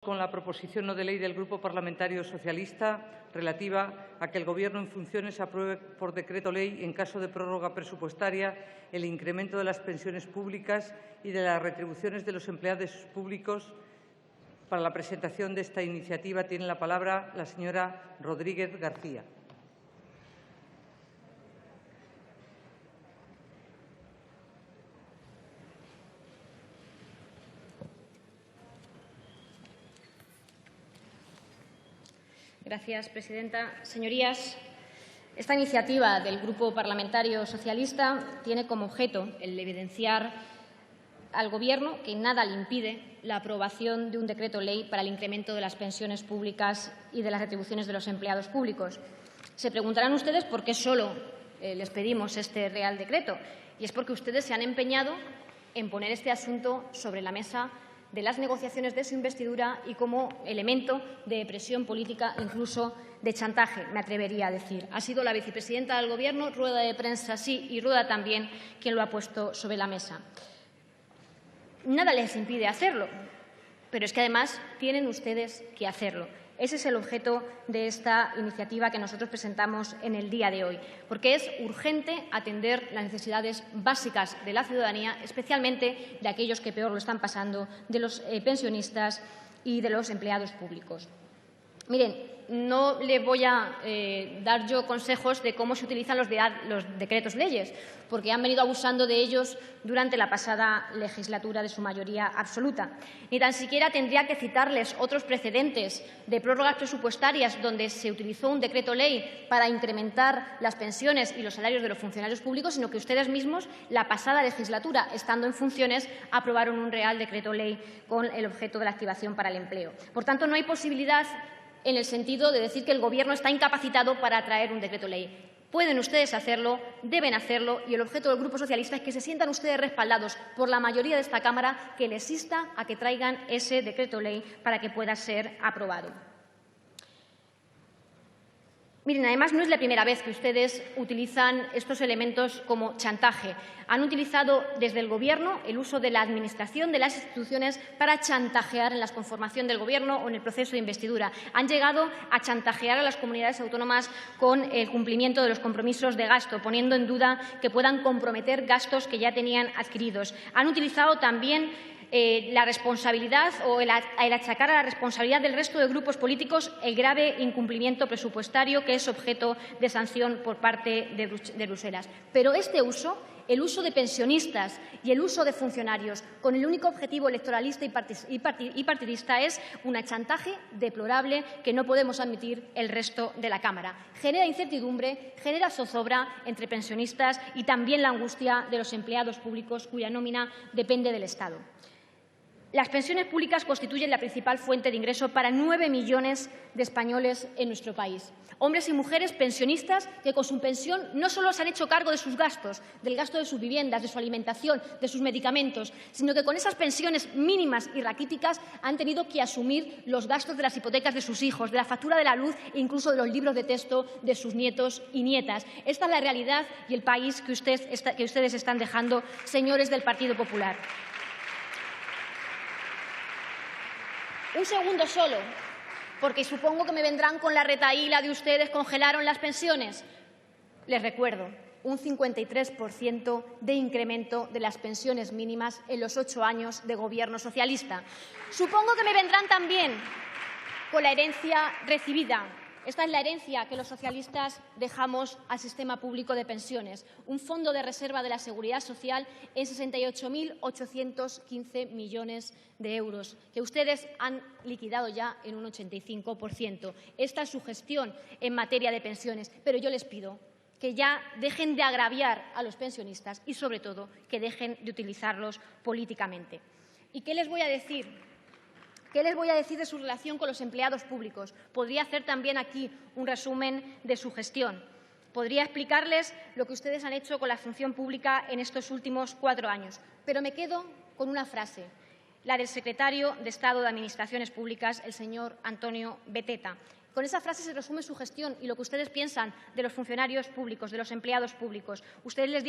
Con la proposición no de ley del Grupo Parlamentario Socialista relativa a que el Gobierno en funciones apruebe por decreto ley, en caso de prórroga presupuestaria, el incremento de las pensiones públicas y de las retribuciones de los empleados públicos. Para la presentación de esta iniciativa tiene la palabra la señora Rodríguez García. Gracias, presidenta. Señorías, esta iniciativa del Grupo Parlamentario Socialista tiene como objeto el evidenciar al Gobierno que nada le impide la aprobación de un decreto ley para el incremento de las pensiones públicas y de las retribuciones de los empleados públicos. Se preguntarán ustedes por qué solo les pedimos este Real Decreto. Y es porque ustedes se han empeñado en poner este asunto sobre la mesa de las negociaciones de su investidura y como elemento de presión política, incluso de chantaje, me atrevería a decir. Ha sido la vicepresidenta del Gobierno, rueda de prensa sí y rueda también, quien lo ha puesto sobre la mesa. Nada les impide hacerlo, pero es que además tienen ustedes que hacerlo. Ese es el objeto de esta iniciativa que nosotros presentamos en el día de hoy, porque es urgente atender las necesidades básicas de la ciudadanía, especialmente de aquellos que peor lo están pasando, de los pensionistas y de los empleados públicos. Miren, no le voy a dar yo consejos de cómo se utilizan los decretos leyes, porque han venido abusando de ellos durante la pasada legislatura de su mayoría absoluta. Ni tan siquiera tendría que citarles otros precedentes de prórrogas presupuestarias donde se utilizó un decreto ley para incrementar las pensiones y los salarios de los funcionarios públicos, sino que ustedes mismos, la pasada legislatura, estando en funciones, aprobaron un Real Decreto Ley con el objeto de la activación para el empleo. Por tanto, no hay posibilidad en el sentido de decir que el Gobierno está incapacitado para traer un decreto ley. Pueden ustedes hacerlo, deben hacerlo, y el objeto del Grupo Socialista es que se sientan ustedes respaldados por la mayoría de esta Cámara que les insta a que traigan ese decreto ley para que pueda ser aprobado. Miren, además, no es la primera vez que ustedes utilizan estos elementos como chantaje. Han utilizado desde el Gobierno el uso de la Administración, de las instituciones, para chantajear en la conformación del Gobierno o en el proceso de investidura. Han llegado a chantajear a las comunidades autónomas con el cumplimiento de los compromisos de gasto, poniendo en duda que puedan comprometer gastos que ya tenían adquiridos. Han utilizado también la responsabilidad o el achacar a la responsabilidad del resto de grupos políticos el grave incumplimiento presupuestario que es objeto de sanción por parte de Bruselas. Pero este uso, el uso de pensionistas y el uso de funcionarios con el único objetivo electoralista y partidista es un chantaje deplorable que no podemos admitir el resto de la Cámara. Genera incertidumbre, genera zozobra entre pensionistas y también la angustia de los empleados públicos cuya nómina depende del Estado. Las pensiones públicas constituyen la principal fuente de ingreso para 9 millones de españoles en nuestro país. Hombres y mujeres pensionistas que con su pensión no solo se han hecho cargo de sus gastos, del gasto de sus viviendas, de su alimentación, de sus medicamentos, sino que con esas pensiones mínimas y raquíticas han tenido que asumir los gastos de las hipotecas de sus hijos, de la factura de la luz e incluso de los libros de texto de sus nietos y nietas. Esta es la realidad y el país que ustedes están dejando, señores del Partido Popular. Un segundo solo, porque supongo que me vendrán con la retahíla de ustedes congelaron las pensiones. Les recuerdo, un 53% de incremento de las pensiones mínimas en los 8 años de Gobierno socialista. Supongo que me vendrán también con la herencia recibida. Esta es la herencia que los socialistas dejamos al sistema público de pensiones, un fondo de reserva de la Seguridad Social en 68.815 millones de euros, que ustedes han liquidado ya en un 85%. Esta es su gestión en materia de pensiones, pero yo les pido que ya dejen de agraviar a los pensionistas y, sobre todo, que dejen de utilizarlos políticamente. ¿Y qué les voy a decir? ¿Qué les voy a decir de su relación con los empleados públicos? Podría hacer también aquí un resumen de su gestión. Podría explicarles lo que ustedes han hecho con la función pública en estos últimos 4 años. Pero me quedo con una frase, la del secretario de Estado de Administraciones Públicas, el señor Antonio Beteta. Con esa frase se resume su gestión y lo que ustedes piensan de los funcionarios públicos, de los empleados públicos. Ustedes les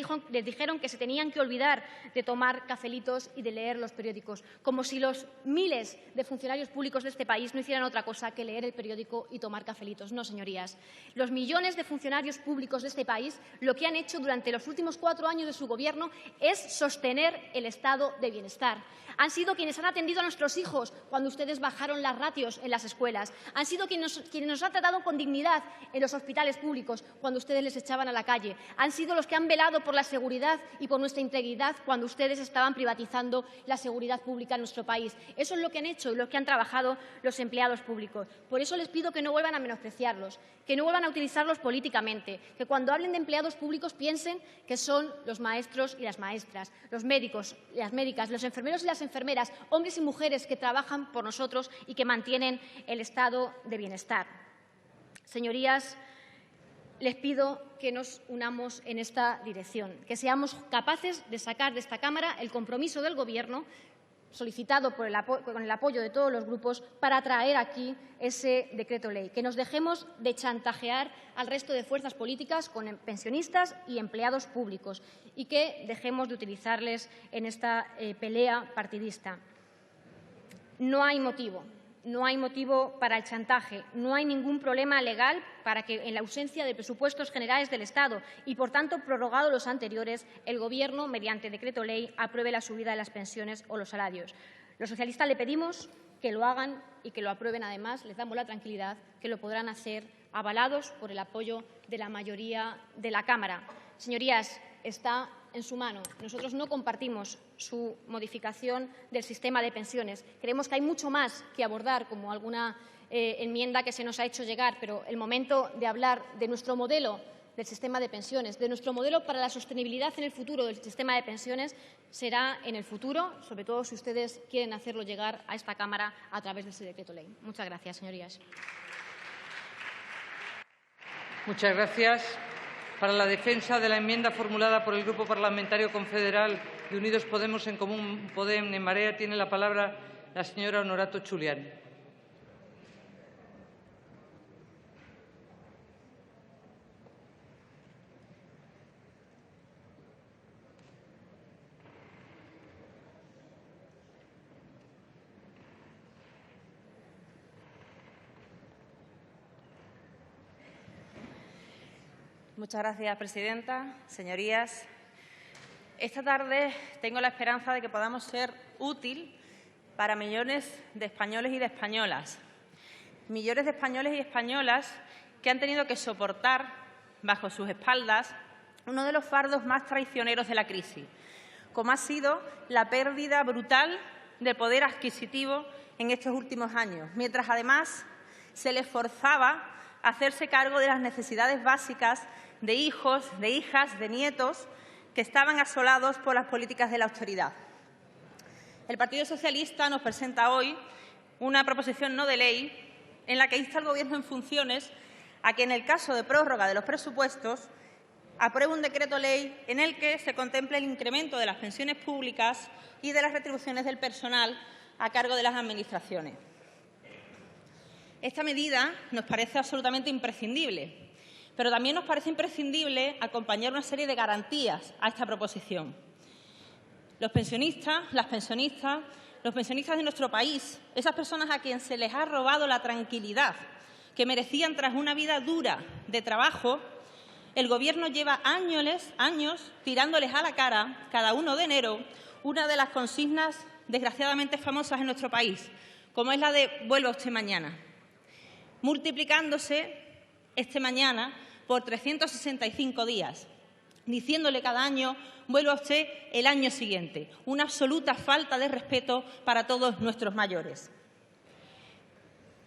dijeron que se tenían que olvidar de tomar cafelitos y de leer los periódicos, como si los miles de funcionarios públicos de este país no hicieran otra cosa que leer el periódico y tomar cafelitos. No, señorías. Los millones de funcionarios públicos de este país lo que han hecho durante los últimos 4 años de su Gobierno es sostener el estado de bienestar. Han sido quienes han atendido a nuestros hijos cuando ustedes bajaron las ratios en las escuelas. Han sido quienes nos han tratado con dignidad en los hospitales públicos cuando ustedes les echaban a la calle. Han sido los que han velado por la seguridad y por nuestra integridad cuando ustedes estaban privatizando la seguridad pública en nuestro país. Eso es lo que han hecho y lo que han trabajado los empleados públicos. Por eso les pido que no vuelvan a menospreciarlos, que no vuelvan a utilizarlos políticamente, que cuando hablen de empleados públicos piensen que son los maestros y las maestras, los médicos y las médicas, los enfermeros y las enfermeras, hombres y mujeres que trabajan por nosotros y que mantienen el estado de bienestar. Señorías, les pido que nos unamos en esta dirección, que seamos capaces de sacar de esta Cámara el compromiso del Gobierno, solicitado con el apoyo de todos los grupos, para traer aquí ese decreto ley, que nos dejemos de chantajear al resto de fuerzas políticas con pensionistas y empleados públicos y que dejemos de utilizarles en esta pelea partidista. No hay motivo para el chantaje, no hay ningún problema legal para que, en la ausencia de presupuestos generales del Estado y, por tanto, prorrogado los anteriores, el Gobierno, mediante decreto ley, apruebe la subida de las pensiones o los salarios. Los socialistas le pedimos que lo hagan y que lo aprueben. Además, les damos la tranquilidad que lo podrán hacer avalados por el apoyo de la mayoría de la Cámara. Señorías, está en su mano. Nosotros no compartimos su modificación del sistema de pensiones. Creemos que hay mucho más que abordar, como alguna enmienda que se nos ha hecho llegar, pero el momento de hablar de nuestro modelo del sistema de pensiones, de nuestro modelo para la sostenibilidad en el futuro del sistema de pensiones, será en el futuro, sobre todo si ustedes quieren hacerlo llegar a esta Cámara a través de ese decreto ley. Muchas gracias, señorías. Muchas gracias. Para la defensa de la enmienda formulada por el Grupo Parlamentario Confederal de Unidos Podemos, En Común Podem, En Marea, tiene la palabra la señora Honorato Chulián. Muchas gracias, presidenta. Señorías, esta tarde tengo la esperanza de que podamos ser útil para millones de españoles y de españolas. Millones de españoles y españolas que han tenido que soportar bajo sus espaldas uno de los fardos más traicioneros de la crisis, como ha sido la pérdida brutal de poder adquisitivo en estos últimos años, mientras además se les forzaba a hacerse cargo de las necesidades básicas de hijos, de hijas, de nietos que estaban asolados por las políticas de la austeridad. El Partido Socialista nos presenta hoy una proposición no de ley en la que insta al Gobierno en funciones a que, en el caso de prórroga de los presupuestos, apruebe un decreto ley en el que se contemple el incremento de las pensiones públicas y de las retribuciones del personal a cargo de las administraciones. Esta medida nos parece absolutamente imprescindible, pero también nos parece imprescindible acompañar una serie de garantías a esta proposición. Los pensionistas, las pensionistas, los pensionistas de nuestro país, esas personas a quienes se les ha robado la tranquilidad que merecían tras una vida dura de trabajo, el Gobierno lleva años tirándoles a la cara, cada 1 de enero, una de las consignas desgraciadamente famosas en nuestro país, como es la de «vuelva usted mañana», multiplicándose este mañana por 365 días, diciéndole cada año «vuelva usted el año siguiente», una absoluta falta de respeto para todos nuestros mayores.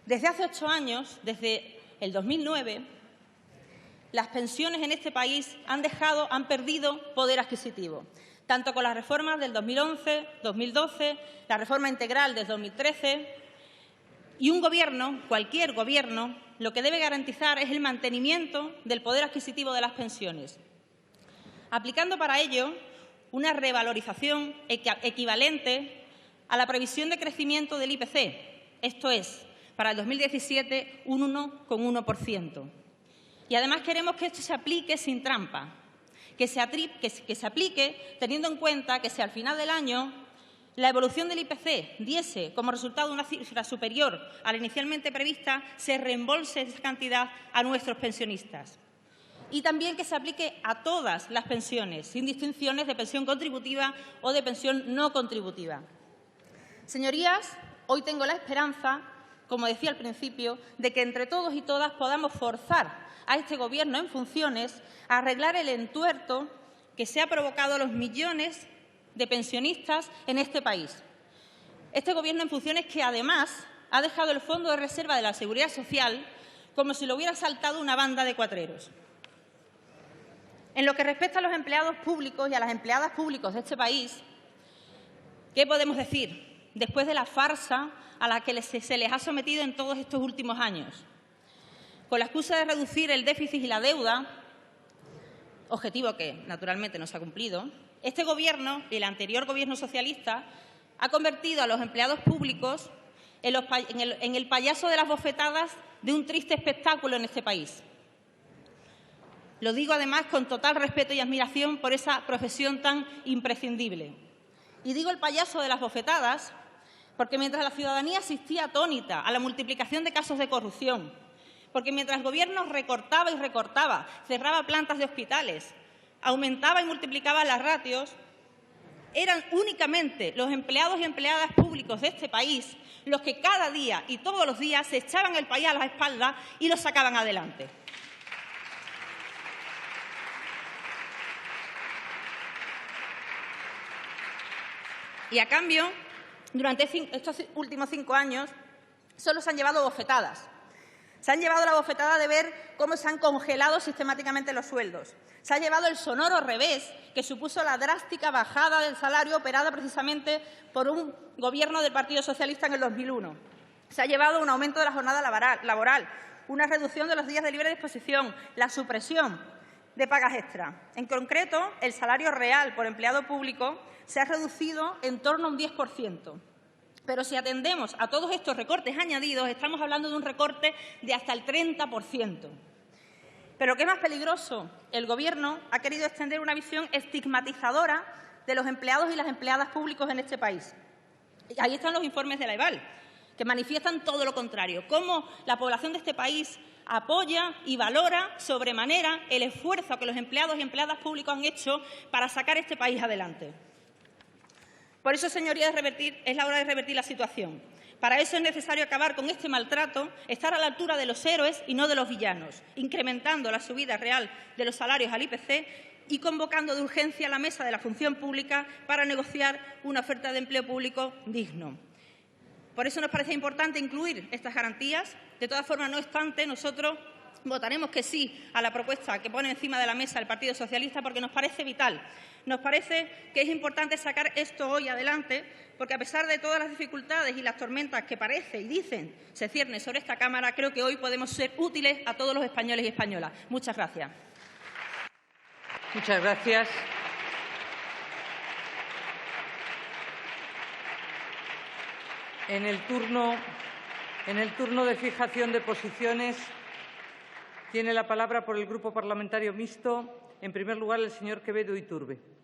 Desde hace 8 años, desde el 2009, las pensiones en este país han perdido poder adquisitivo, tanto con las reformas del 2011, 2012, la reforma integral del 2013, y un Gobierno, cualquier Gobierno, lo que debe garantizar es el mantenimiento del poder adquisitivo de las pensiones, aplicando para ello una revalorización equivalente a la previsión de crecimiento del IPC, esto es, para el 2017 un 1,1%. Y además queremos que esto se aplique sin trampa, que se aplique teniendo en cuenta que si al final del año la evolución del IPC diese como resultado una cifra superior a la inicialmente prevista, se reembolse esa cantidad a nuestros pensionistas. Y también que se aplique a todas las pensiones, sin distinciones de pensión contributiva o de pensión no contributiva. Señorías, hoy tengo la esperanza, como decía al principio, de que entre todos y todas podamos forzar a este Gobierno en funciones a arreglar el entuerto que se ha provocado a los millones de pensionistas en este país. Este Gobierno en funciones que, además, ha dejado el Fondo de Reserva de la Seguridad Social como si lo hubiera saltado una banda de cuatreros. En lo que respecta a los empleados públicos y a las empleadas públicas de este país, ¿qué podemos decir después de la farsa a la que se les ha sometido en todos estos últimos años? Con la excusa de reducir el déficit y la deuda, objetivo que naturalmente no se ha cumplido, este Gobierno y el anterior Gobierno socialista ha convertido a los empleados públicos en el payaso de las bofetadas de un triste espectáculo en este país. Lo digo además con total respeto y admiración por esa profesión tan imprescindible. Y digo el payaso de las bofetadas porque mientras la ciudadanía asistía atónita a la multiplicación de casos de corrupción, porque mientras el Gobierno recortaba y recortaba, cerraba plantas de hospitales, aumentaba y multiplicaba las ratios, eran únicamente los empleados y empleadas públicos de este país los que cada día y todos los días se echaban el país a la espalda y lo sacaban adelante. Y a cambio, durante estos últimos 5 años, solo se han llevado bofetadas. Se han llevado la bofetada de ver cómo se han congelado sistemáticamente los sueldos. Se ha llevado el sonoro revés que supuso la drástica bajada del salario operada precisamente por un Gobierno del Partido Socialista en el 2001. Se ha llevado un aumento de la jornada laboral, una reducción de los días de libre disposición, la supresión de pagas extra. En concreto, el salario real por empleado público se ha reducido en torno a un 10%. Pero si atendemos a todos estos recortes añadidos, estamos hablando de un recorte de hasta el 30%. Pero lo que es más peligroso, el Gobierno ha querido extender una visión estigmatizadora de los empleados y las empleadas públicos en este país. Y ahí están los informes de la EVAL, que manifiestan todo lo contrario, cómo la población de este país apoya y valora sobremanera el esfuerzo que los empleados y empleadas públicos han hecho para sacar este país adelante. Por eso, señorías, es la hora de revertir la situación. Para eso es necesario acabar con este maltrato, estar a la altura de los héroes y no de los villanos, incrementando la subida real de los salarios al IPC y convocando de urgencia a la mesa de la función pública para negociar una oferta de empleo público digno. Por eso nos parece importante incluir estas garantías. De todas formas, no obstante, nosotros votaremos que sí a la propuesta que pone encima de la mesa el Partido Socialista porque nos parece vital. Nos parece que es importante sacar esto hoy adelante porque, a pesar de todas las dificultades y las tormentas que parece y dicen se ciernen sobre esta Cámara, creo que hoy podemos ser útiles a todos los españoles y españolas. Muchas gracias. Muchas gracias. En el turno de fijación de posiciones tiene la palabra por el Grupo Parlamentario Mixto, en primer lugar, el señor Quevedo Iturbe.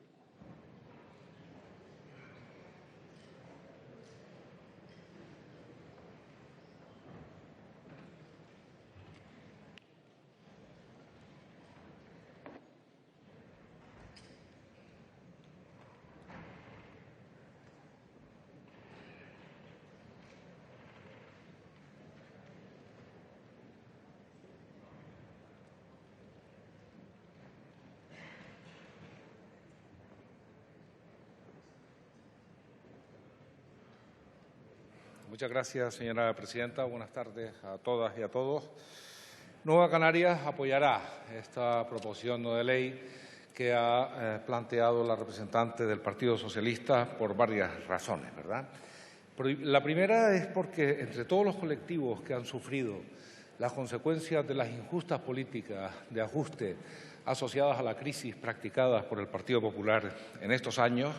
Muchas gracias, señora presidenta. Buenas tardes a todas y a todos. Nueva Canarias apoyará esta proposición no de ley que ha planteado la representante del Partido Socialista por varias razones, ¿verdad? La primera es porque entre todos los colectivos que han sufrido las consecuencias de las injustas políticas de ajuste asociadas a la crisis practicadas por el Partido Popular en estos años,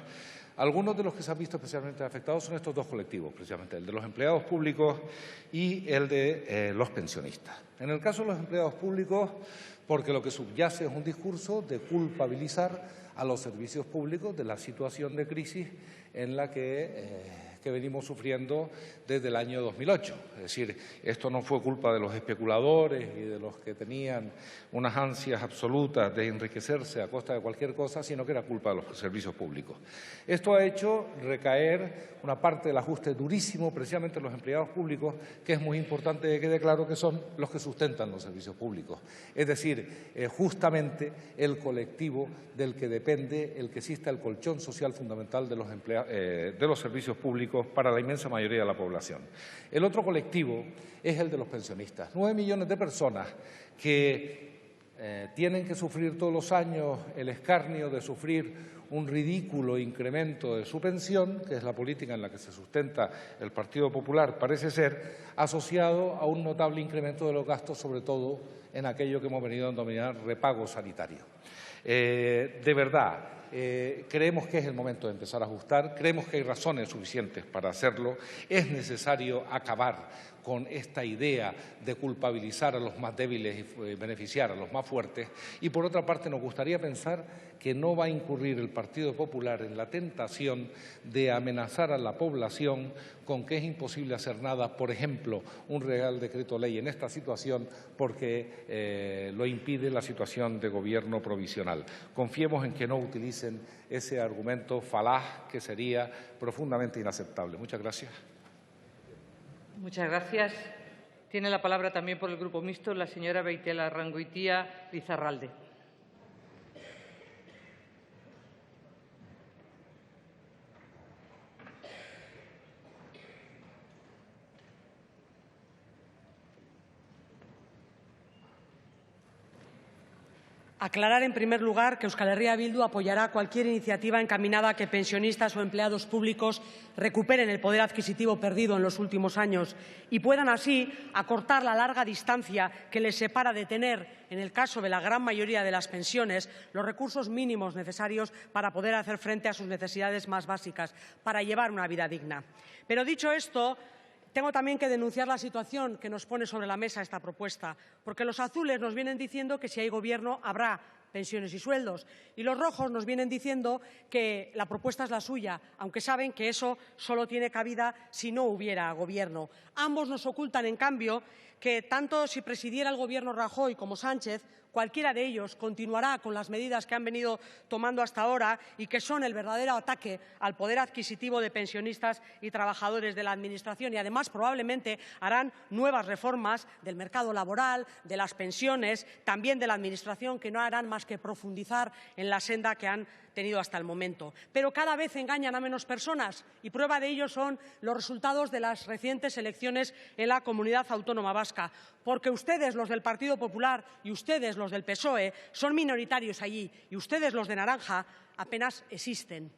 Algunos de los que se han visto especialmente afectados son estos dos colectivos, precisamente, el de los empleados públicos y el de los pensionistas. En el caso de los empleados públicos, porque lo que subyace es un discurso de culpabilizar a los servicios públicos de la situación de crisis en la que venimos sufriendo desde el año 2008. Es decir, esto no fue culpa de los especuladores y de los que tenían unas ansias absolutas de enriquecerse a costa de cualquier cosa, sino que era culpa de los servicios públicos. Esto ha hecho recaer una parte del ajuste durísimo precisamente en los empleados públicos, que es muy importante que quede claro que son los que sustentan los servicios públicos. Es decir, justamente el colectivo del que depende el que exista el colchón social fundamental de los servicios públicos para la inmensa mayoría de la población. El otro colectivo es el de los pensionistas. 9 millones de personas que tienen que sufrir todos los años el escarnio de sufrir un ridículo incremento de su pensión, que es la política en la que se sustenta el Partido Popular, parece ser, asociado a un notable incremento de los gastos, sobre todo en aquello que hemos venido a denominar repago sanitario. De verdad, creemos que es el momento de empezar a ajustar, creemos que hay razones suficientes para hacerlo, es necesario acabar con esta idea de culpabilizar a los más débiles y beneficiar a los más fuertes, y por otra parte nos gustaría pensar que no va a incurrir el Partido Popular en la tentación de amenazar a la población con que es imposible hacer nada, por ejemplo, un Real Decreto Ley en esta situación porque lo impide la situación de gobierno provisional. Confiemos en que no utilicen ese argumento falaz que sería profundamente inaceptable. Muchas gracias. Muchas gracias. Tiene la palabra también por el Grupo Mixto la señora Beitialarrangoitia Lizarralde. Aclarar, en primer lugar, que Euskal Herria Bildu apoyará cualquier iniciativa encaminada a que pensionistas o empleados públicos recuperen el poder adquisitivo perdido en los últimos años y puedan así acortar la larga distancia que les separa de tener, en el caso de la gran mayoría de las pensiones, los recursos mínimos necesarios para poder hacer frente a sus necesidades más básicas, para llevar una vida digna. Pero dicho esto, tengo también que denunciar la situación que nos pone sobre la mesa esta propuesta, porque los azules nos vienen diciendo que si hay gobierno habrá pensiones y sueldos, y los rojos nos vienen diciendo que la propuesta es la suya, aunque saben que eso solo tiene cabida si no hubiera gobierno. Ambos nos ocultan, en cambio, que tanto si presidiera el gobierno Rajoy como Sánchez, cualquiera de ellos continuará con las medidas que han venido tomando hasta ahora y que son el verdadero ataque al poder adquisitivo de pensionistas y trabajadores de la Administración, y además probablemente harán nuevas reformas del mercado laboral, de las pensiones, también de la Administración, que no harán más que profundizar en la senda que han tenido hasta el momento. Pero cada vez engañan a menos personas y prueba de ello son los resultados de las recientes elecciones en la Comunidad Autónoma Vasca, porque ustedes, los del Partido Popular, y ustedes, los del PSOE, son minoritarios allí y ustedes, los de naranja, apenas existen.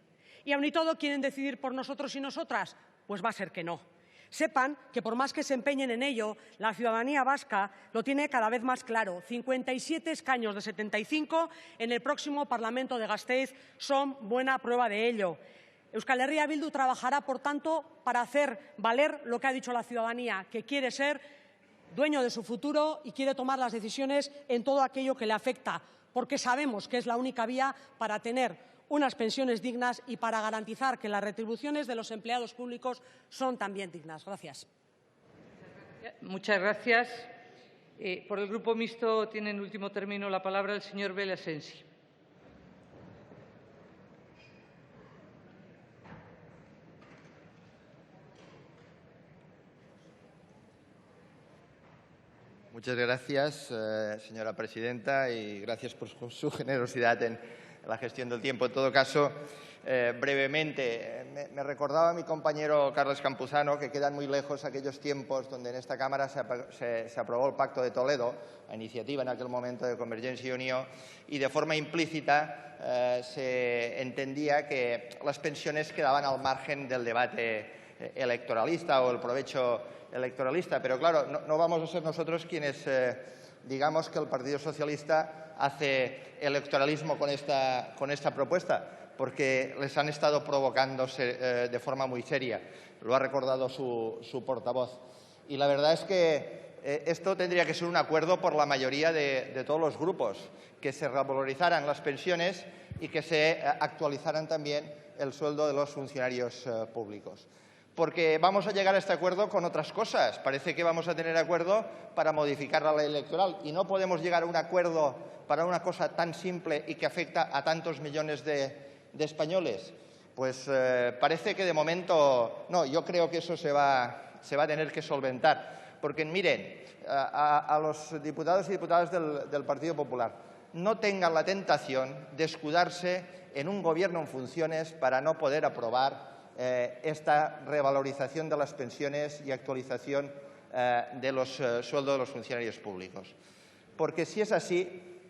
Y aun y todo quieren decidir por nosotros y nosotras, pues va a ser que no. Sepan que por más que se empeñen en ello, la ciudadanía vasca lo tiene cada vez más claro. 57 escaños de 75 en el próximo Parlamento de Gasteiz son buena prueba de ello. Euskal Herria Bildu trabajará, por tanto, para hacer valer lo que ha dicho la ciudadanía, que quiere ser dueño de su futuro y quiere tomar las decisiones en todo aquello que le afecta, porque sabemos que es la única vía para tener unas pensiones dignas y para garantizar que las retribuciones de los empleados públicos son también dignas. Gracias. Muchas gracias. Por el Grupo Mixto tiene en último término la palabra el señor Belasensi. Muchas gracias, señora presidenta, y gracias por su generosidad en la gestión del tiempo. En todo caso, brevemente, me recordaba mi compañero Carles Campuzano que quedan muy lejos aquellos tiempos donde en esta Cámara se aprobó el Pacto de Toledo, a iniciativa en aquel momento de Convergencia y Unió, y de forma implícita se entendía que las pensiones quedaban al margen del debate electoralista o el provecho electoralista. Pero claro, no vamos a ser nosotros quienes digamos que el Partido Socialista hace electoralismo con esta propuesta. porque les han estado provocando de forma muy seria. Lo ha recordado su portavoz. Y la verdad es que esto tendría que ser un acuerdo por la mayoría de todos los grupos, que se revalorizaran las pensiones y que se actualizaran también el sueldo de los funcionarios públicos. Porque vamos a llegar a este acuerdo con otras cosas. Parece que vamos a tener acuerdo para modificar la ley electoral y no podemos llegar a un acuerdo para una cosa tan simple y que afecta a tantos millones de españoles. Pues parece que de momento no, yo creo que eso se va a tener que solventar. Porque miren, a los diputados y diputadas del Partido Popular, no tengan la tentación de escudarse en un gobierno en funciones para no poder aprobar esta revalorización de las pensiones y actualización de los sueldos de los funcionarios públicos. Porque si es así,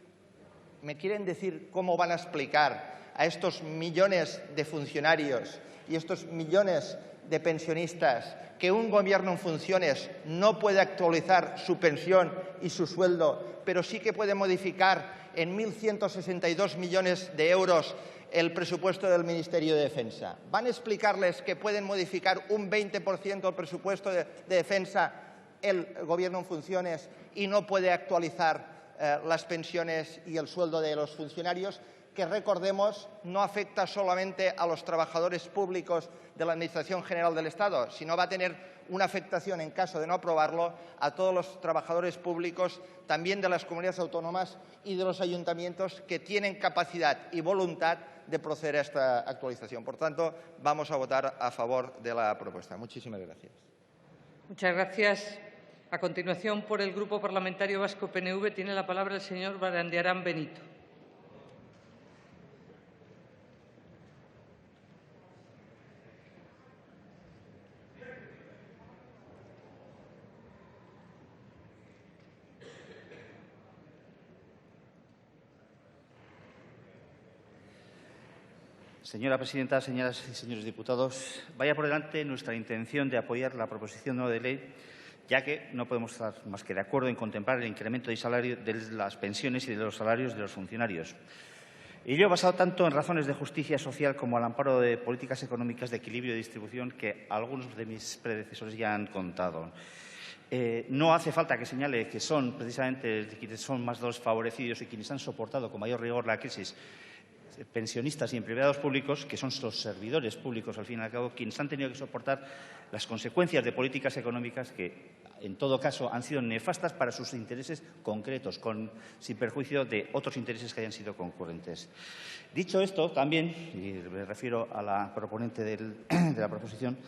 ¿me quieren decir cómo van a explicar a estos millones de funcionarios y estos millones de pensionistas que un gobierno en funciones no puede actualizar su pensión y su sueldo, pero sí que puede modificar en 1.162 millones de euros el presupuesto del Ministerio de Defensa? ¿Van a explicarles que pueden modificar un 20% el presupuesto de Defensa el Gobierno en funciones y no puede actualizar las pensiones y el sueldo de los funcionarios? Que, recordemos, no afecta solamente a los trabajadores públicos de la Administración General del Estado, sino va a tener una afectación, en caso de no aprobarlo, a todos los trabajadores públicos, también de las comunidades autónomas y de los ayuntamientos que tienen capacidad y voluntad de proceder a esta actualización. Por tanto, vamos a votar a favor de la propuesta. Muchísimas gracias. Muchas gracias. A continuación, por el Grupo Parlamentario Vasco PNV, tiene la palabra el señor Barandiarán Benito. Señora presidenta, señoras y señores diputados, vaya por delante nuestra intención de apoyar la proposición no de ley, ya que no podemos estar más que de acuerdo en contemplar el incremento de salario de las pensiones y de los salarios de los funcionarios. Ello basado tanto en razones de justicia social como al amparo de políticas económicas de equilibrio y distribución que algunos de mis predecesores ya han contado. No hace falta que señale que son precisamente quienes son más desfavorecidos y quienes han soportado con mayor rigor la crisis, pensionistas y empleados públicos, que son los servidores públicos, al fin y al cabo, quienes han tenido que soportar las consecuencias de políticas económicas que, en todo caso, han sido nefastas para sus intereses concretos, sin perjuicio de otros intereses que hayan sido concurrentes. Dicho esto, también, y me refiero a la proponente de la proposición,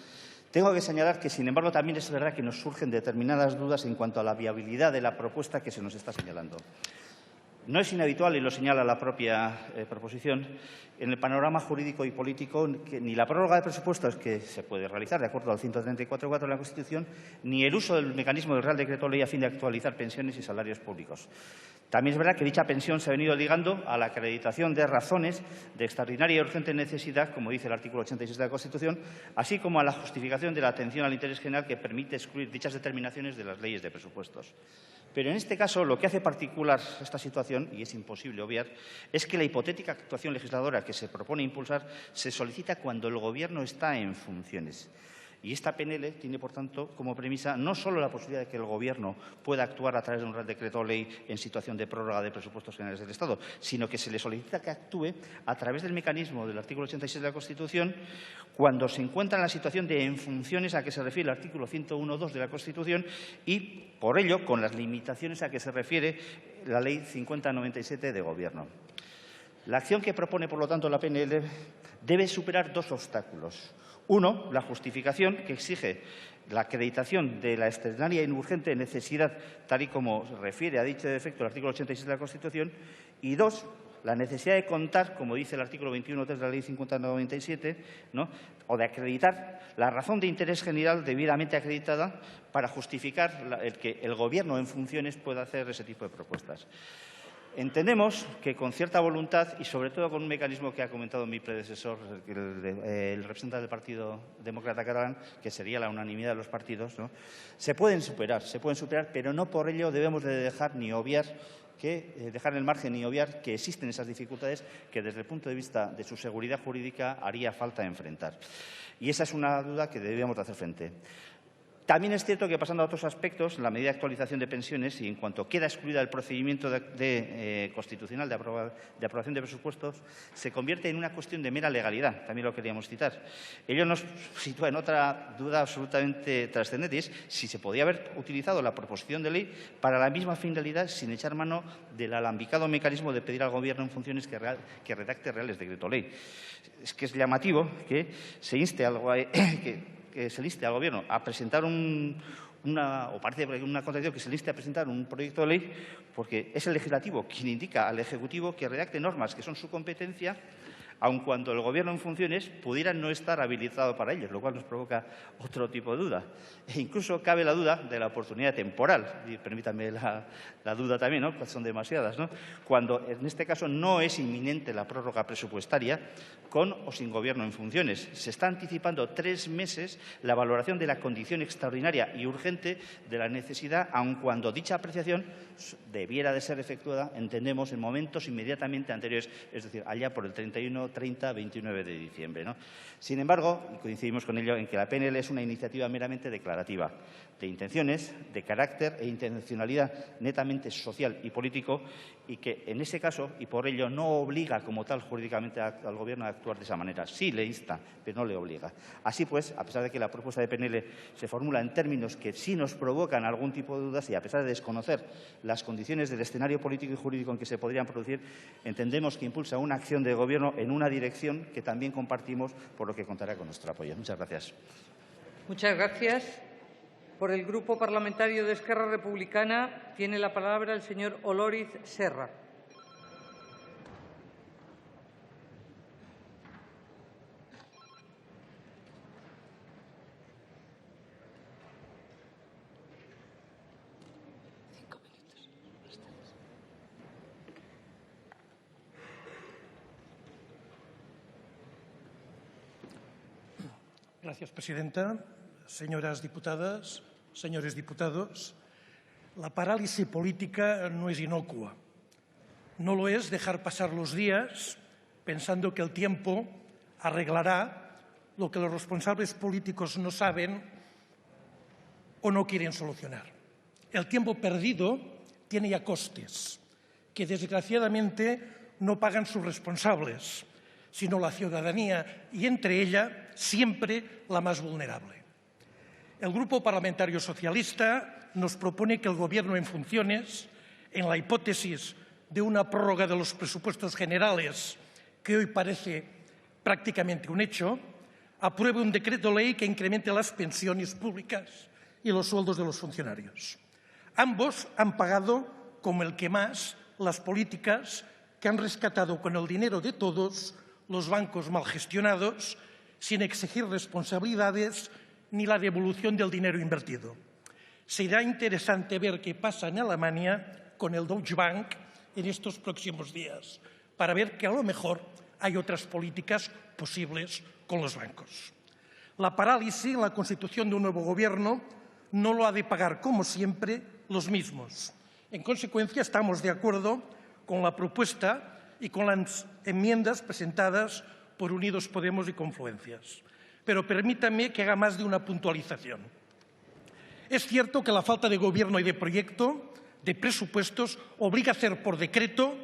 tengo que señalar que, sin embargo, también es verdad que nos surgen determinadas dudas en cuanto a la viabilidad de la propuesta que se nos está señalando. No es inhabitual, y lo señala la propia proposición, en el panorama jurídico y político que ni la prórroga de presupuestos, que se puede realizar de acuerdo al 134.4 de la Constitución, ni el uso del mecanismo del Real Decreto Ley a fin de actualizar pensiones y salarios públicos. También es verdad que dicha pensión se ha venido ligando a la acreditación de razones de extraordinaria y urgente necesidad, como dice el artículo 86 de la Constitución, así como a la justificación de la atención al interés general que permite excluir dichas determinaciones de las leyes de presupuestos. Pero en este caso lo que hace particular esta situación, y es imposible obviar, es que la hipotética actuación legisladora que se propone impulsar se solicita cuando el Gobierno está en funciones. Y esta PNL tiene, por tanto, como premisa no solo la posibilidad de que el Gobierno pueda actuar a través de un Real Decreto Ley en situación de prórroga de presupuestos generales del Estado, sino que se le solicita que actúe a través del mecanismo del artículo 86 de la Constitución cuando se encuentra en la situación de en funciones a que se refiere el artículo 101.2 de la Constitución y, por ello, con las limitaciones a que se refiere la Ley 5097 de Gobierno. La acción que propone, por lo tanto, la PNL debe superar dos obstáculos. Uno, la justificación que exige la acreditación de la extraordinaria y urgente necesidad, tal y como se refiere a dicho efecto el artículo 86 de la Constitución. Y dos, la necesidad de contar, como dice el artículo 21.3 de la Ley 5097, o de acreditar la razón de interés general debidamente acreditada para justificar el que el Gobierno en funciones pueda hacer ese tipo de propuestas. Entendemos que con cierta voluntad y, sobre todo, con un mecanismo que ha comentado mi predecesor, el representante del Partido Demócrata Catalán, que sería la unanimidad de los partidos, se pueden superar, pero no por ello debemos de dejar ni obviar que dejar en el margen y obviar que existen esas dificultades que desde el punto de vista de su seguridad jurídica haría falta enfrentar. Y esa es una duda que debíamos de hacer frente. También es cierto que, pasando a otros aspectos, la medida de actualización de pensiones, y en cuanto queda excluida el procedimiento constitucional de aprobación de presupuestos, se convierte en una cuestión de mera legalidad. También lo queríamos citar. Ello nos sitúa en otra duda absolutamente trascendente, y es si se podía haber utilizado la proposición de ley para la misma finalidad sin echar mano del alambicado mecanismo de pedir al Gobierno en funciones que redacte reales decreto ley. Es que es llamativo que se inste al Gobierno a presentar parece una contradicción que se le inste a presentar un proyecto de ley, porque es el legislativo quien indica al Ejecutivo que redacte normas que son su competencia, aun cuando el Gobierno en funciones pudiera no estar habilitado para ello, lo cual nos provoca otro tipo de duda. E incluso cabe la duda de la oportunidad temporal, y permítanme la duda también, ¿no?, son demasiadas, ¿no?, cuando en este caso no es inminente la prórroga presupuestaria, con o sin Gobierno en funciones. Se está anticipando 3 meses la valoración de la condición extraordinaria y urgente de la necesidad, aun cuando dicha apreciación debiera de ser efectuada, entendemos, en momentos inmediatamente anteriores, es decir, allá por el 31, 30, 29 de diciembre, ¿no? Sin embargo, y coincidimos con ello en que la PNL es una iniciativa meramente declarativa, de intenciones, de carácter e intencionalidad netamente social y político, y que en ese caso, y por ello, no obliga como tal jurídicamente al Gobierno a actuar de esa manera. Sí le insta, pero no le obliga. Así pues, a pesar de que la propuesta de PNL se formula en términos que sí nos provocan algún tipo de dudas, y a pesar de desconocer las condiciones del escenario político y jurídico en que se podrían producir, entendemos que impulsa una acción de Gobierno en una dirección que también compartimos, por lo que contará con nuestro apoyo. Muchas gracias. Muchas gracias. Por el Grupo Parlamentario de Esquerra Republicana tiene la palabra el señor Olóriz Serra. Gracias, presidenta. Señoras diputadas, señores diputados, la parálisis política no es inocua. No lo es dejar pasar los días pensando que el tiempo arreglará lo que los responsables políticos no saben o no quieren solucionar. El tiempo perdido tiene ya costes que, desgraciadamente, no pagan sus responsables, sino la ciudadanía, y entre ella siempre la más vulnerable. El Grupo Parlamentario Socialista nos propone que el Gobierno en funciones, en la hipótesis de una prórroga de los presupuestos generales, que hoy parece prácticamente un hecho, apruebe un decreto ley que incremente las pensiones públicas y los sueldos de los funcionarios. Ambos han pagado, como el que más, las políticas que han rescatado con el dinero de todos los bancos mal gestionados, sin exigir responsabilidades ni la devolución del dinero invertido. Será interesante ver qué pasa en Alemania con el Deutsche Bank en estos próximos días, para ver que a lo mejor hay otras políticas posibles con los bancos. La parálisis en la constitución de un nuevo Gobierno no lo ha de pagar, como siempre, los mismos. En consecuencia, estamos de acuerdo con la propuesta y con las enmiendas presentadas por Unidos Podemos y Confluencias. Pero permítanme que haga más de una puntualización. Es cierto que la falta de Gobierno y de proyecto de presupuestos obliga a hacer por decreto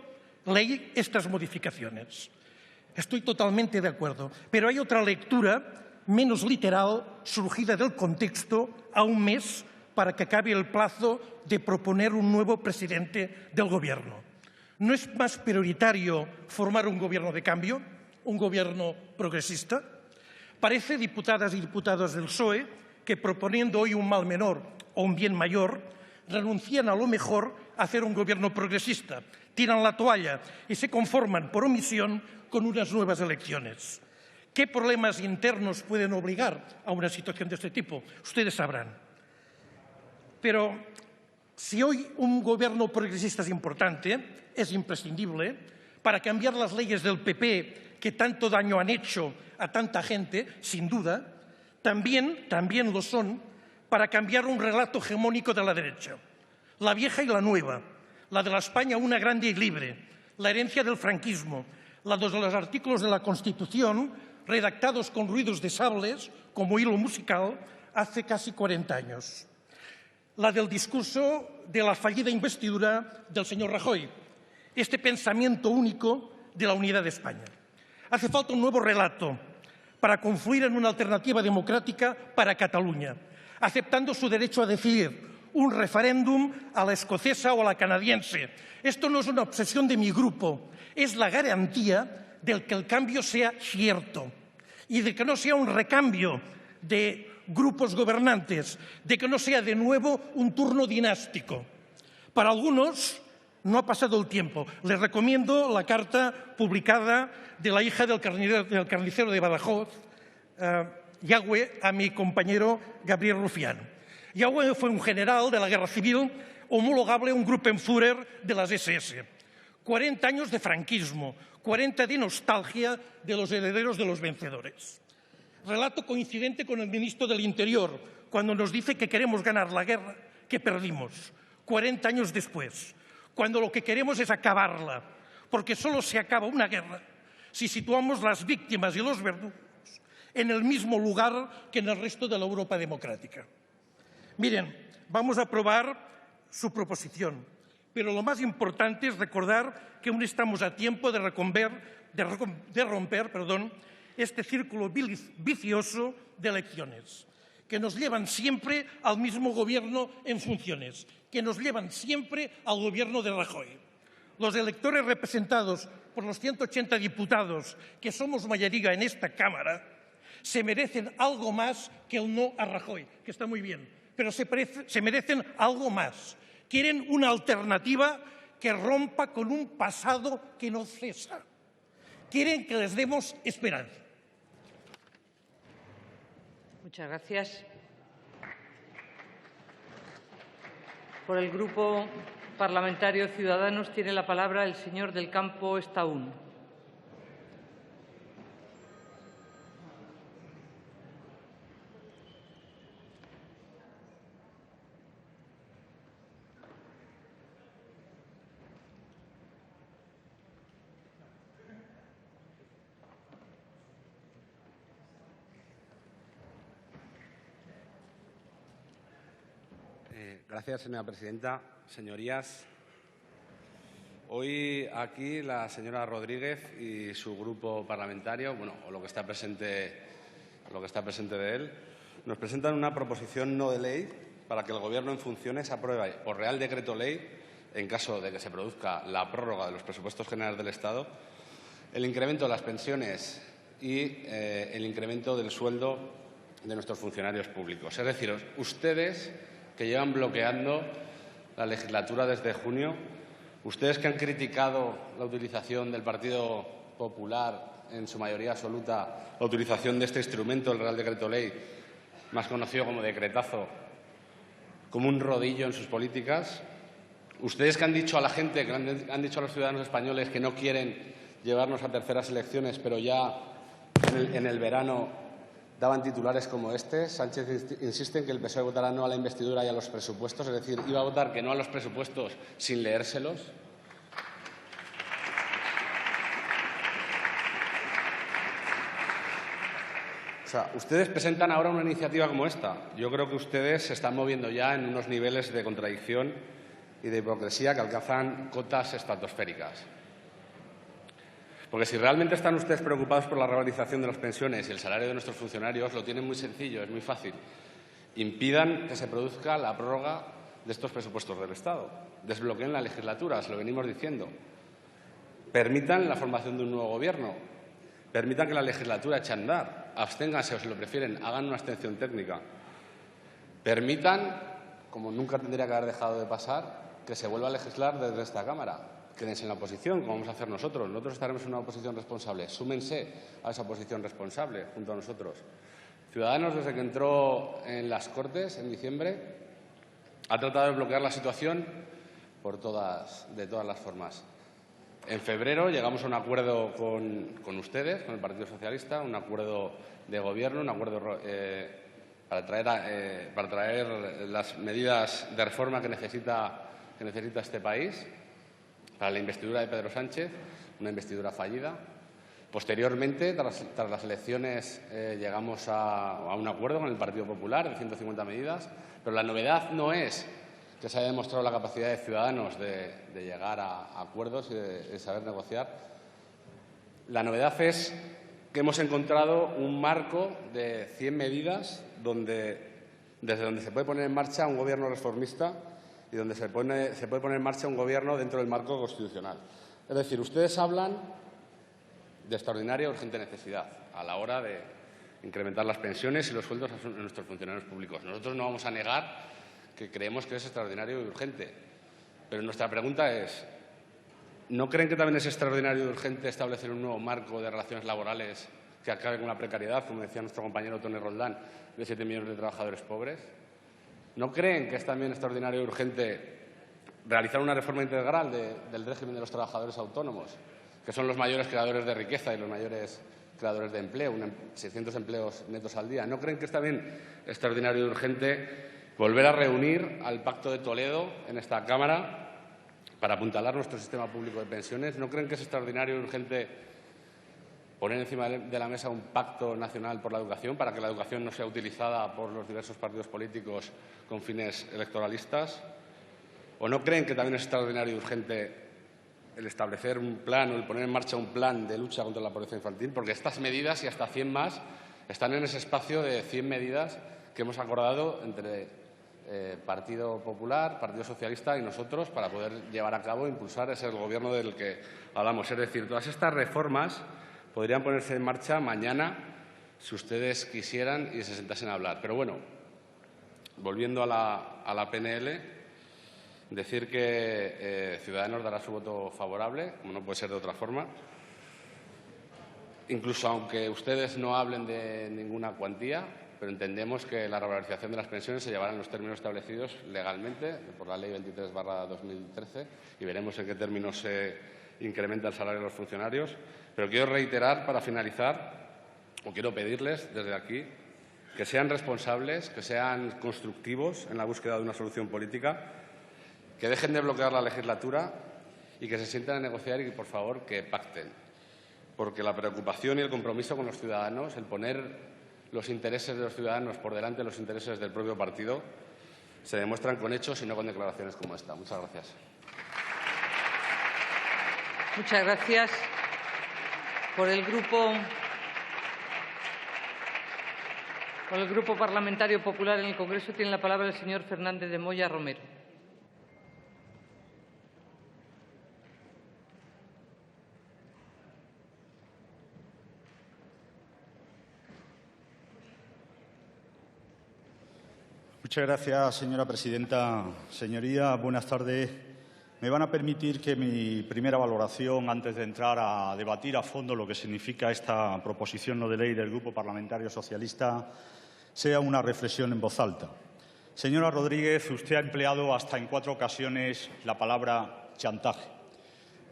ley estas modificaciones. Estoy totalmente de acuerdo, pero hay otra lectura menos literal, surgida del contexto, a un mes para que acabe el plazo de proponer un nuevo presidente del Gobierno. ¿No es más prioritario formar un Gobierno de cambio, un Gobierno progresista? Parece, diputadas y diputados del PSOE, que proponiendo hoy un mal menor o un bien mayor, renuncian a lo mejor a hacer un Gobierno progresista, tiran la toalla y se conforman por omisión con unas nuevas elecciones. ¿Qué problemas internos pueden obligar a una situación de este tipo? Ustedes sabrán. Pero si hoy un Gobierno progresista es importante, es imprescindible, para cambiar las leyes del PP que tanto daño han hecho a tanta gente, sin duda, también lo son para cambiar un relato hegemónico de la derecha, la vieja y la nueva, la de la España una grande y libre, la herencia del franquismo, la de los artículos de la Constitución redactados con ruidos de sables como hilo musical hace casi 40 años. La del discurso de la fallida investidura del señor Rajoy, este pensamiento único de la unidad de España. Hace falta un nuevo relato para confluir en una alternativa democrática para Cataluña, aceptando su derecho a decidir, un referéndum a la escocesa o a la canadiense. Esto no es una obsesión de mi grupo, es la garantía de que el cambio sea cierto y de que no sea un recambio de grupos gobernantes, de que no sea de nuevo un turno dinástico. Para algunos no ha pasado el tiempo. Les recomiendo la carta publicada de la hija del carnicero de Badajoz, Yagüe, a mi compañero Gabriel Rufián. Yagüe fue un general de la Guerra Civil homologable a un Gruppenführer de las SS. 40 años de franquismo, 40 de nostalgia de los herederos de los vencedores. Relato coincidente con el ministro del Interior, cuando nos dice que queremos ganar la guerra que perdimos, 40 años después, cuando lo que queremos es acabarla, porque solo se acaba una guerra si situamos las víctimas y los verdugos en el mismo lugar que en el resto de la Europa democrática. Miren, vamos a aprobar su proposición, pero lo más importante es recordar que aún estamos a tiempo de romper este círculo vicioso de elecciones, que nos llevan siempre al mismo gobierno en funciones, que nos llevan siempre al gobierno de Rajoy. Los electores representados por los 180 diputados que somos mayoría en esta Cámara se merecen algo más que el no a Rajoy, que está muy bien, pero se merecen algo más. Quieren una alternativa que rompa con un pasado que no cesa. Quieren que les demos esperanza. Muchas gracias. Por el Grupo Parlamentario Ciudadanos tiene la palabra el señor del Campo Estaún. Gracias, señora presidenta. Señorías, hoy aquí la señora Rodríguez y su grupo parlamentario, o lo que está presente de él, nos presentan una proposición no de ley para que el Gobierno en funciones apruebe por Real Decreto Ley, en caso de que se produzca la prórroga de los presupuestos generales del Estado, el incremento de las pensiones y el incremento del sueldo de nuestros funcionarios públicos. Es decir, ustedes que llevan bloqueando la legislatura desde junio, ustedes que han criticado la utilización del Partido Popular, en su mayoría absoluta, la utilización de este instrumento, el Real Decreto Ley, más conocido como decretazo, como un rodillo en sus políticas, ustedes que han dicho a la gente, que han dicho a los ciudadanos españoles que no quieren llevarnos a terceras elecciones, pero ya en el verano daban titulares como este. Sánchez insiste en que el PSOE votará no a la investidura y a los presupuestos, es decir, iba a votar que no a los presupuestos sin leérselos. O sea, ustedes presentan ahora una iniciativa como esta. Yo creo que ustedes se están moviendo ya en unos niveles de contradicción y de hipocresía que alcanzan cotas estratosféricas. Porque si realmente están ustedes preocupados por la revalorización de las pensiones y el salario de nuestros funcionarios, lo tienen muy sencillo, es muy fácil. Impidan que se produzca la prórroga de estos presupuestos del Estado. Desbloqueen la legislatura, se lo venimos diciendo. Permitan la formación de un nuevo Gobierno. Permitan que la legislatura eche a andar. Absténganse o, si lo prefieren, hagan una abstención técnica. Permitan, como nunca tendría que haber dejado de pasar, que se vuelva a legislar desde esta Cámara. Quédense en la oposición, como vamos a hacer nosotros. Nosotros estaremos en una oposición responsable. Súmense a esa oposición responsable junto a nosotros. Ciudadanos, desde que entró en las Cortes en diciembre, ha tratado de bloquear la situación de todas las formas. En febrero llegamos a un acuerdo con ustedes, con el Partido Socialista, un acuerdo de gobierno, un acuerdo para traer las medidas de reforma que necesita que necesita este país para la investidura de Pedro Sánchez, una investidura fallida. Posteriormente, tras las elecciones, llegamos a un acuerdo con el Partido Popular de 150 medidas, pero la novedad no es que se haya demostrado la capacidad de Ciudadanos de llegar a acuerdos y de saber negociar. La novedad es que hemos encontrado un marco de 100 medidas desde donde se puede poner en marcha un gobierno reformista y donde se puede poner en marcha un gobierno dentro del marco constitucional. Es decir, ustedes hablan de extraordinaria y urgente necesidad a la hora de incrementar las pensiones y los sueldos a nuestros funcionarios públicos. Nosotros no vamos a negar que creemos que es extraordinario y urgente, pero nuestra pregunta es, ¿no creen que también es extraordinario y urgente establecer un nuevo marco de relaciones laborales que acabe con la precariedad, como decía nuestro compañero Tony Roldán, de 7 millones de trabajadores pobres? ¿No creen que es también extraordinario y urgente realizar una reforma integral del régimen de los trabajadores autónomos, que son los mayores creadores de riqueza y los mayores creadores de empleo, 600 empleos netos al día? ¿No creen que es también extraordinario y urgente volver a reunir al Pacto de Toledo en esta Cámara para apuntalar nuestro sistema público de pensiones? ¿No creen que es extraordinario y urgente poner encima de la mesa un pacto nacional por la educación para que la educación no sea utilizada por los diversos partidos políticos con fines electoralistas? ¿O no creen que también es extraordinario y urgente el establecer un plan o el poner en marcha un plan de lucha contra la pobreza infantil? Porque estas medidas y hasta 100 más están en ese espacio de 100 medidas que hemos acordado entre Partido Popular, Partido Socialista y nosotros para poder llevar a cabo e impulsar ese gobierno del que hablamos. Es decir, todas estas reformas podrían ponerse en marcha mañana si ustedes quisieran y se sentasen a hablar. Pero bueno, volviendo a la PNL, decir que Ciudadanos dará su voto favorable, como no puede ser de otra forma. Incluso aunque ustedes no hablen de ninguna cuantía, pero entendemos que la revalorización de las pensiones se llevará en los términos establecidos legalmente por la Ley 23/2013 y veremos en qué términos se incrementa el salario de los funcionarios. Pero quiero reiterar, para finalizar, o quiero pedirles desde aquí que sean responsables, que sean constructivos en la búsqueda de una solución política, que dejen de bloquear la legislatura y que se sienten a negociar y, por favor, que pacten. Porque la preocupación y el compromiso con los ciudadanos, el poner los intereses de los ciudadanos por delante de los intereses del propio partido, se demuestran con hechos y no con declaraciones como esta. Muchas gracias. Muchas gracias. Por el Grupo Parlamentario Popular en el Congreso tiene la palabra el señor Fernández de Moya Romero. Muchas gracias, señora presidenta. Señorías, buenas tardes. Me van a permitir que mi primera valoración, antes de entrar a debatir a fondo lo que significa esta proposición no de ley del Grupo Parlamentario Socialista, sea una reflexión en voz alta. Señora Rodríguez, usted ha empleado hasta en 4 ocasiones la palabra chantaje.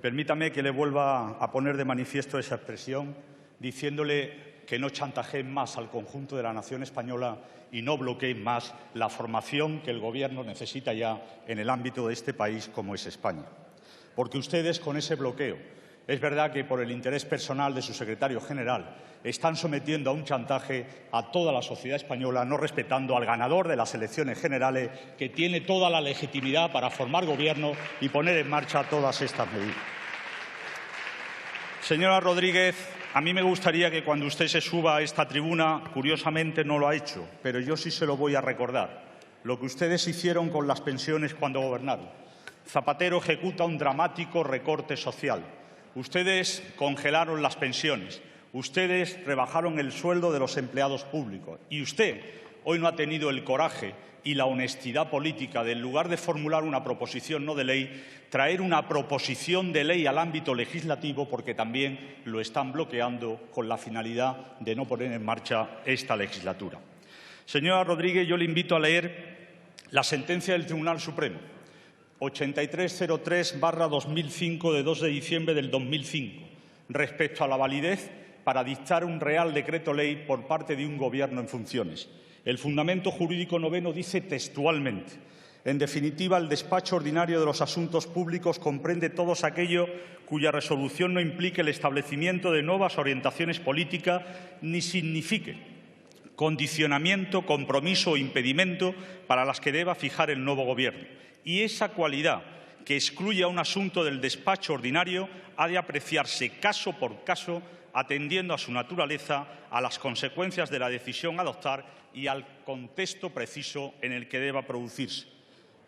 Permítame que le vuelva a poner de manifiesto esa expresión, diciéndole que no chantajeen más al conjunto de la nación española y no bloqueen más la formación que el Gobierno necesita ya en el ámbito de este país como es España. Porque ustedes, con ese bloqueo, es verdad que por el interés personal de su secretario general están sometiendo a un chantaje a toda la sociedad española, no respetando al ganador de las elecciones generales, que tiene toda la legitimidad para formar Gobierno y poner en marcha todas estas medidas. Señora Rodríguez, a mí me gustaría que cuando usted se suba a esta tribuna, curiosamente no lo ha hecho, pero yo sí se lo voy a recordar, lo que ustedes hicieron con las pensiones cuando gobernaron. Zapatero ejecuta un dramático recorte social. Ustedes congelaron las pensiones, ustedes rebajaron el sueldo de los empleados públicos y usted hoy no ha tenido el coraje y la honestidad política de, en lugar de formular una proposición no de ley, traer una proposición de ley al ámbito legislativo, porque también lo están bloqueando con la finalidad de no poner en marcha esta legislatura. Señora Rodríguez, yo le invito a leer la sentencia del Tribunal Supremo 8303/2005 de 2 de diciembre del 2005 respecto a la validez para dictar un Real Decreto Ley por parte de un Gobierno en funciones. El fundamento jurídico noveno dice textualmente: En definitiva, el despacho ordinario de los asuntos públicos comprende todo aquello cuya resolución no implique el establecimiento de nuevas orientaciones políticas ni signifique condicionamiento, compromiso o impedimento para las que deba fijar el nuevo Gobierno. Y esa cualidad que excluye a un asunto del despacho ordinario ha de apreciarse caso por caso, atendiendo a su naturaleza, a las consecuencias de la decisión a adoptar y al contexto preciso en el que deba producirse.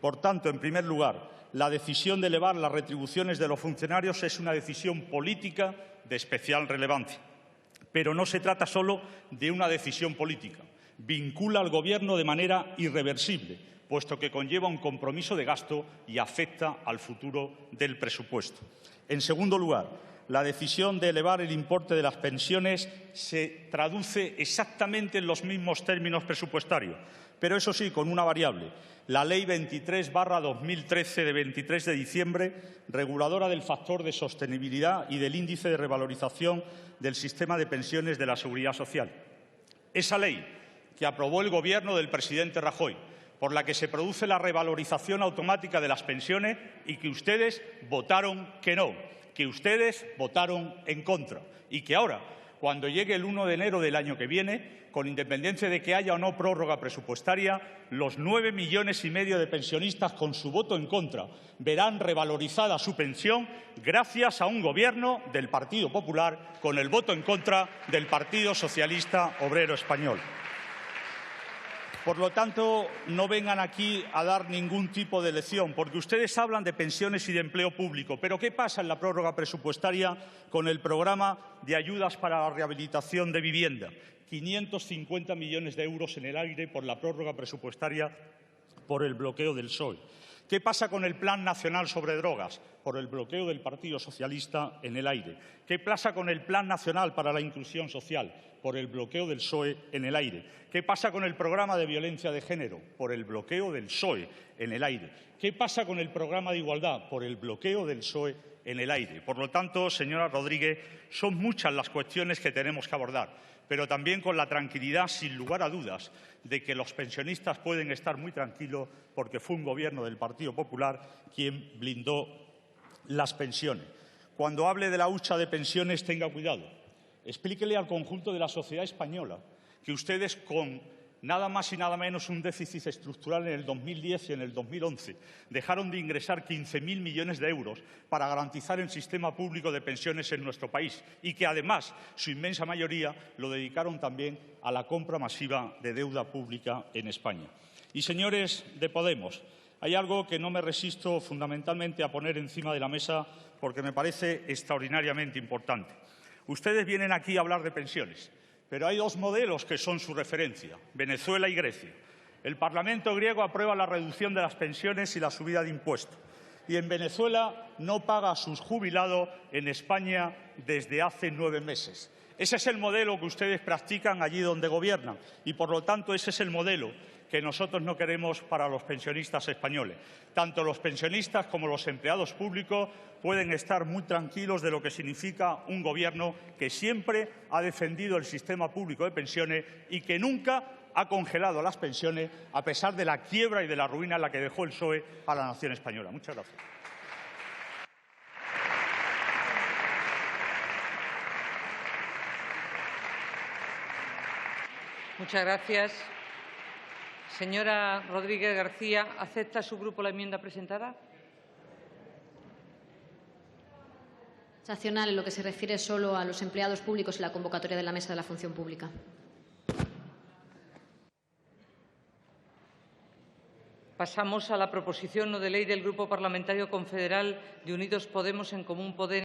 Por tanto, en primer lugar, la decisión de elevar las retribuciones de los funcionarios es una decisión política de especial relevancia. Pero no se trata solo de una decisión política. Vincula al Gobierno de manera irreversible, puesto que conlleva un compromiso de gasto y afecta al futuro del presupuesto. En segundo lugar, la decisión de elevar el importe de las pensiones se traduce exactamente en los mismos términos presupuestarios, pero eso sí, con una variable. La Ley 23/2013 de 23 de diciembre, reguladora del factor de sostenibilidad y del índice de revalorización del sistema de pensiones de la Seguridad Social. Esa ley que aprobó el Gobierno del presidente Rajoy, por la que se produce la revalorización automática de las pensiones y que ustedes votaron que no, que ustedes votaron en contra y que ahora, cuando llegue el 1 de enero del año que viene, con independencia de que haya o no prórroga presupuestaria, los 9,5 millones de pensionistas con su voto en contra verán revalorizada su pensión gracias a un Gobierno del Partido Popular con el voto en contra del Partido Socialista Obrero Español. Por lo tanto, no vengan aquí a dar ningún tipo de lección, porque ustedes hablan de pensiones y de empleo público. Pero ¿qué pasa en la prórroga presupuestaria con el programa de ayudas para la rehabilitación de vivienda? 550 millones de euros en el aire por la prórroga presupuestaria por el bloqueo del PSOE. ¿Qué pasa con el Plan Nacional sobre Drogas? Por el bloqueo del Partido Socialista en el aire. ¿Qué pasa con el Plan Nacional para la Inclusión Social? Por el bloqueo del PSOE en el aire. ¿Qué pasa con el programa de violencia de género? Por el bloqueo del PSOE en el aire. ¿Qué pasa con el programa de igualdad? Por el bloqueo del PSOE en el aire. Por lo tanto, señora Rodríguez, son muchas las cuestiones que tenemos que abordar, pero también con la tranquilidad, sin lugar a dudas, de que los pensionistas pueden estar muy tranquilos porque fue un Gobierno del Partido Popular quien blindó las pensiones. Cuando hable de la hucha de pensiones, tenga cuidado. Explíquele al conjunto de la sociedad española que ustedes, con nada más y nada menos un déficit estructural en el 2010 y en el 2011, dejaron de ingresar 15.000 millones de euros para garantizar el sistema público de pensiones en nuestro país y que, además, su inmensa mayoría lo dedicaron también a la compra masiva de deuda pública en España. Y, señores de Podemos, hay algo que no me resisto fundamentalmente a poner encima de la mesa porque me parece extraordinariamente importante. Ustedes vienen aquí a hablar de pensiones, pero hay dos modelos que son su referencia, Venezuela y Grecia. El Parlamento griego aprueba la reducción de las pensiones y la subida de impuestos. Y en Venezuela no paga a sus jubilados, en España desde hace 9 meses. Ese es el modelo que ustedes practican allí donde gobiernan y, por lo tanto, ese es el modelo que nosotros no queremos para los pensionistas españoles. Tanto los pensionistas como los empleados públicos pueden estar muy tranquilos de lo que significa un Gobierno que siempre ha defendido el sistema público de pensiones y que nunca ha congelado las pensiones, a pesar de la quiebra y de la ruina en la que dejó el PSOE a la nación española. Muchas gracias. Muchas gracias. Señora Rodríguez García, ¿acepta su grupo la enmienda presentada? Transaccional en lo que se refiere solo a los empleados públicos y la convocatoria de la Mesa de la Función Pública. Pasamos a la proposición no de ley del Grupo Parlamentario Confederal de Unidos Podemos en Común Podem.